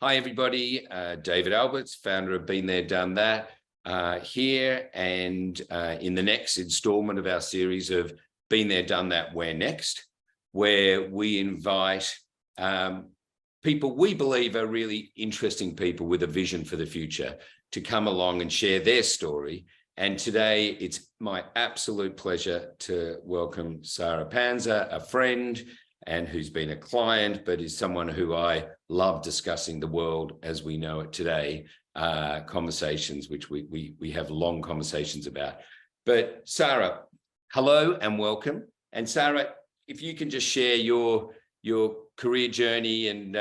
Hi, everybody. David Alberts, founder of BeenThereDoneThat, here and in the next installment of our series of BeenThereDoneThat Where Next, where we invite people we believe are really interesting people with a vision for the future to come along and share their story. And today it's my absolute pleasure to welcome Sara Panza, a friend and who's been a client, but is someone who I love discussing the world as we know it today, conversations which we have long conversations about. But Sara, hello and welcome. And Sara, if you can just share your career journey and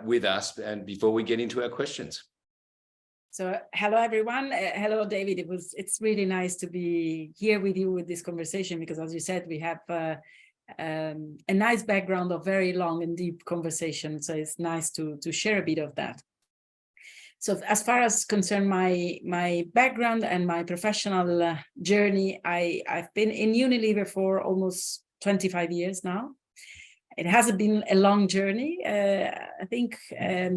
with us, and before we get into our questions. So hello, everyone. Hello, David. It's really nice to be here with you with this conversation, because as you said, we have a nice background of very long and deep conversation. So it's nice to share a bit of that. So as far as concern my background and my professional journey, I've been in Unilever for almost 25 years now. It hasn't been a long journey. I think a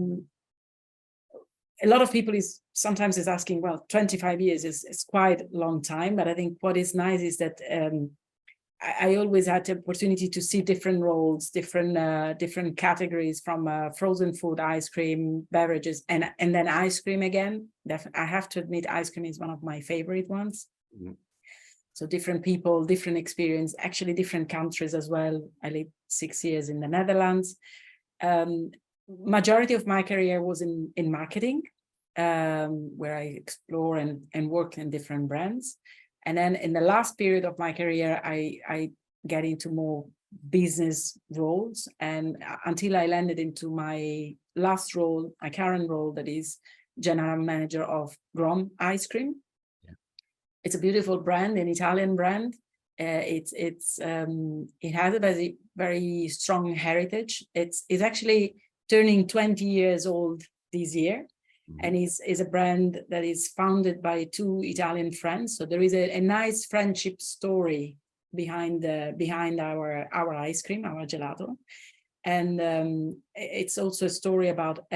lot of people sometimes is asking, well, 25 years is quite a long time, but I think what is nice is that I always had the opportunity to see different roles, different categories, from frozen food, ice cream, beverages, and then ice cream again. I have to admit, ice cream is one of my favorite ones. Mm-hmm. So different people, different experience, actually different countries as well. I lived 6 years in the Netherlands. Majority of my career was in marketing, where I explore and work in different brands. And then in the last period of my career, I get into more business roles, and until I landed into my last role, my current role, that is general manager of Grom ice cream. Yeah. It's a beautiful brand, an Italian brand. It has a very, very strong heritage. It's actually turning 20 years old this year. And is a brand that is founded by two Italian friends. So there is a nice friendship story behind our ice cream, our gelato. And it's also a story about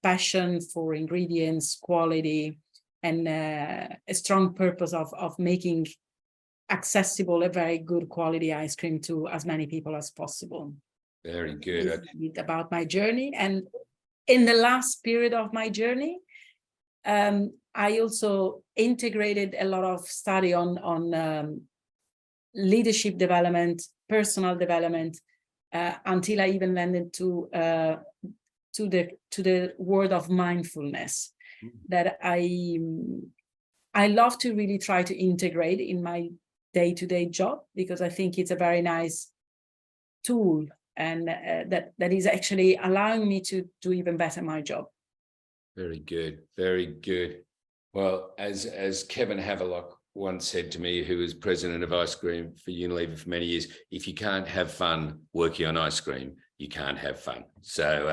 passion for ingredients, quality, and a strong purpose of making accessible a very good quality ice cream to as many people as possible. Very good. About my journey. And in the last period of my journey, I also integrated a lot of study on leadership development, personal development, until I even landed to the word of mindfulness. Mm-hmm. That I love to really try to integrate in my day-to-day job, because I think it's a very nice tool, and that is actually allowing me to do even better my job. Very good, very good. Well, as Kevin Havelock once said to me, who was president of ice cream for Unilever for many years, if you can't have fun working on ice cream, you can't have fun. So,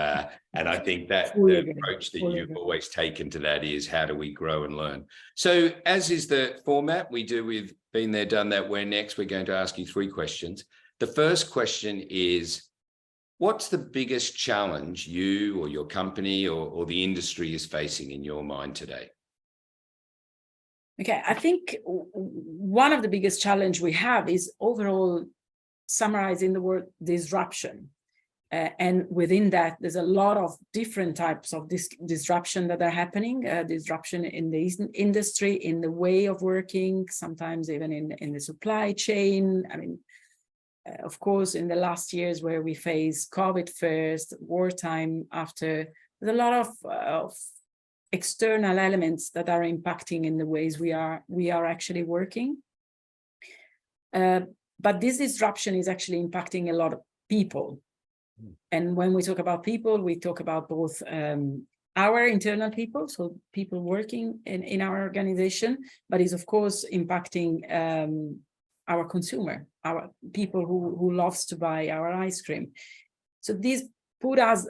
and I think that the approach that you've always taken to that is, how do we grow and learn? So as is the format we do with BeenThereDoneThat Where Next, we're going to ask you 3 questions. The first question is, what's the biggest challenge you or your company or the industry is facing in your mind today? Okay, I think one of the biggest challenge we have is overall summarizing the word disruption. And within that, there's a lot of different types of disruption that are happening. Disruption in the industry, in the way of working, sometimes even in the supply chain. I mean, of course, in the last years where we face COVID first, wartime after, there's a lot of external elements that are impacting in the ways we are actually working. But this disruption is actually impacting a lot of people. And when we talk about people, we talk about both our internal people, so people working in our organization, but is of course impacting our consumer, our people who loves to buy our ice cream. So this put us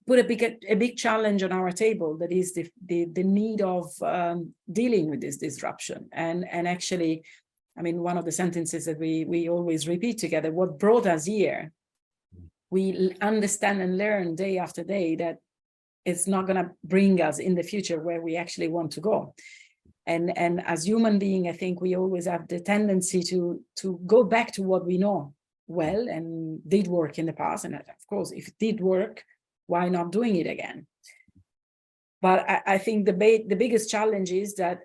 put a big challenge on our table, that is the need of dealing with this disruption. And actually, I mean, one of the sentences that we always repeat together, what brought us here, we understand and learn day after day that it's not going to bring us in the future where we actually want to go. And as human being, I think we always have the tendency to go back to what we know well and did work in the past. And of course, if it did work, why not doing it again? But I think the biggest challenge is that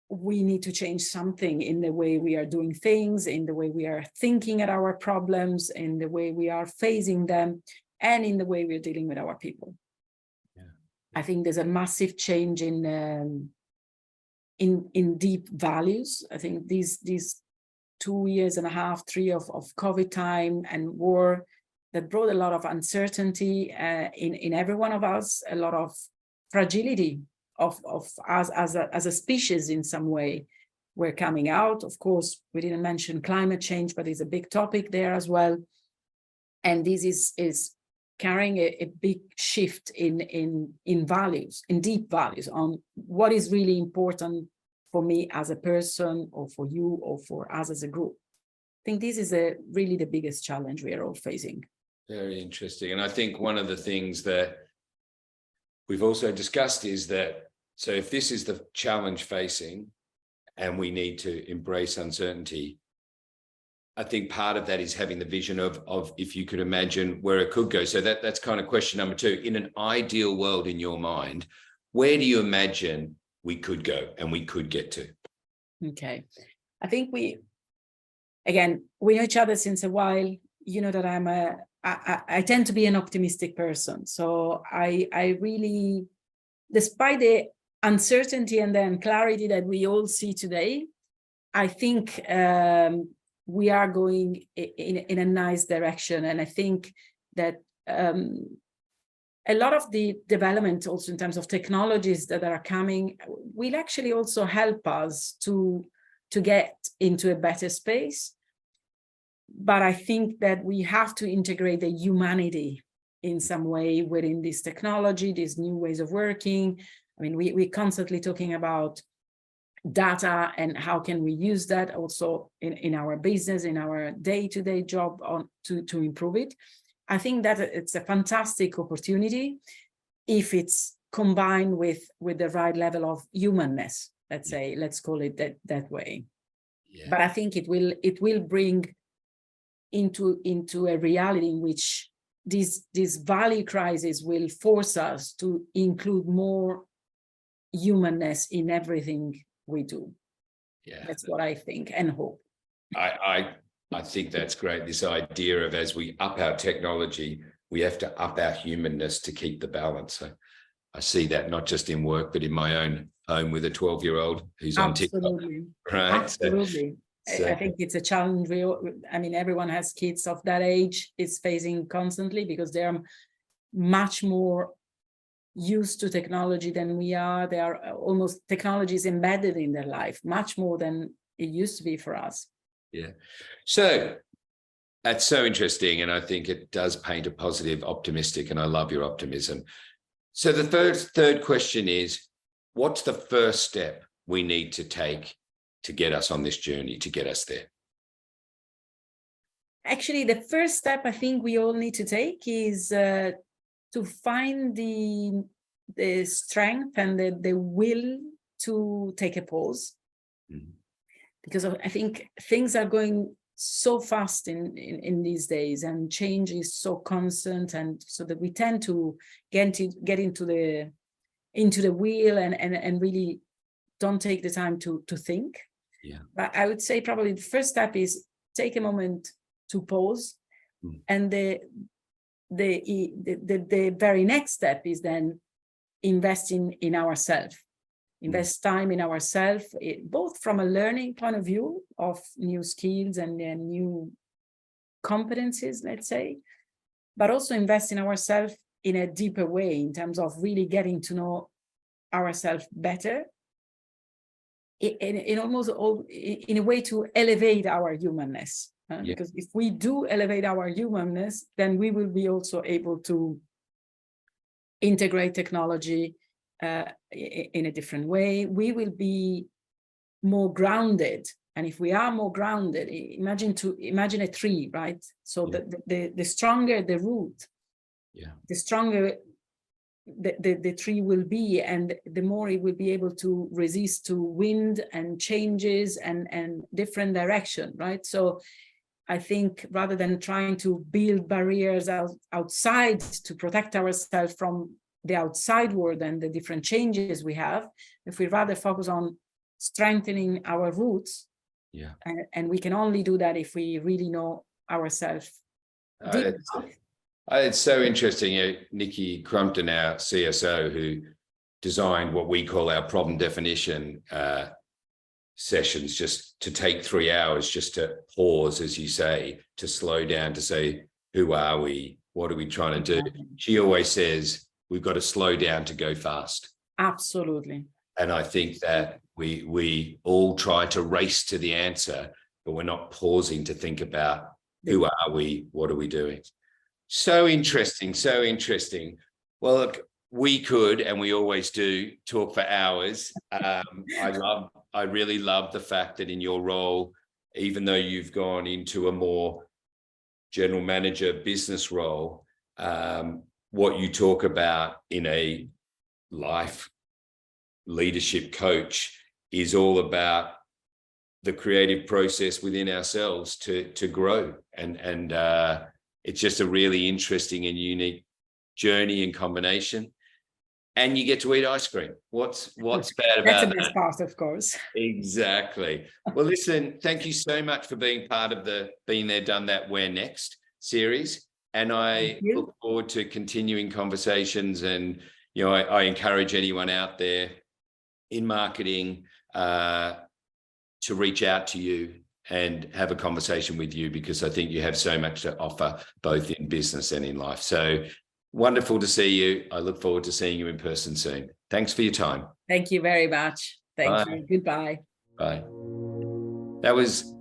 we need to change something in the way we are doing things, in the way we are thinking at our problems, in the way we are facing them, and in the way we're dealing with our people. Yeah. I think there's a massive change in deep values. I think these 2.5 years, 3 of COVID time and war that brought a lot of uncertainty in every one of us, a lot of fragility of us as a species in some way. We're coming out. Of course, we didn't mention climate change, but it's a big topic there as well. And this is carrying a big shift in values, in deep values, on what is really important for me as a person, or for you, or for us as a group. I think this is really the biggest challenge we are all facing. Very interesting. And I think one of the things that we've also discussed is that, so if this is the challenge facing and we need to embrace uncertainty, I think part of that is having the vision of if you could imagine where it could go. So that's kind of question number 2. In an ideal world in your mind, where do you imagine we could go and we could get to? Okay. I think we know each other since a while. You know that I tend to be an optimistic person. So I really, despite the uncertainty and the unclarity that we all see today, I think we are going in a nice direction. And I think that a lot of the development also in terms of technologies that are coming will actually also help us to get into a better space. But I think that we have to integrate the humanity in some way within this technology, these new ways of working. I mean, we're constantly talking about data and how can we use that also in our business, in our day-to-day job to improve it. I think that it's a fantastic opportunity if it's combined with the right level of humanness, let's call it that way. Yeah. But I think it will bring into a reality in which this value crisis will force us to include more humanness in everything we do. Yeah, that's what I think and hope. I think that's great. This idea of, as we up our technology, we have to up our humanness to keep the balance. So I see that not just in work, but in my own home with a 12-year-old who's on TikTok. Right? Absolutely. So, I think it's a challenge. I mean, everyone has kids of that age is facing constantly, because they are much more used to technology than we are. They are almost, technology is embedded in their life much more than it used to be for us. Yeah. So that's so interesting. And I think it does paint a positive, optimistic, and I love your optimism. So the third question is, what's the first step we need to take to get us on this journey, to get us there? Actually, the first step I think we all need to take is to find the strength and the will to take a pause. Mm-hmm. Because I think things are going so fast in these days, and change is so constant, and so that we tend to get into the wheel and really don't take the time to think. Yeah. But I would say probably the first step is take a moment to pause, and the very next step is then investing in ourselves. Invest time in ourselves, both from a learning point of view of new skills and new competencies, let's say, but also invest in ourselves in a deeper way, in terms of really getting to know ourselves better, in almost in a way to elevate our humanness. Yeah. Because if we do elevate our humanness, then we will be also able to integrate technology in a different way. We will be more grounded, and if we are more grounded, imagine a tree, right? So the stronger the root, the stronger the tree will be, and the more it will be able to resist to wind and changes and different direction, right? So I think rather than trying to build barriers outside to protect ourselves from the outside world and the different changes we have, if we rather focus on strengthening our roots, yeah, and we can only do that if we really know ourselves. It's so interesting. Nikki Crumpton, our CSO, who designed what we call our problem definition sessions, just to take 3 hours, just to pause, as you say, to slow down, to say, who are we? What are we trying to do? She always says, we've got to slow down to go fast. Absolutely. And I think that we all try to race to the answer, but we're not pausing to think about who are we? What are we doing? So interesting, so interesting. Well, look, we could, and we always do, talk for hours. I really love the fact that in your role, even though you've gone into a more general manager business role, what you talk about in a life leadership coach is all about the creative process within ourselves to grow. And it's just a really interesting and unique journey and combination. And you get to eat ice cream. What's bad about that? That's the best part, of course. Exactly. Well, listen, thank you so much for being part of the Been There, Done That, Where Next series. And I look forward to continuing conversations. And, you know, I encourage anyone out there in marketing to reach out to you and have a conversation with you, because I think you have so much to offer, both in business and in life. So wonderful to see you. I look forward to seeing you in person soon. Thanks for your time. Thank you very much. Thank you. Goodbye. Bye. That was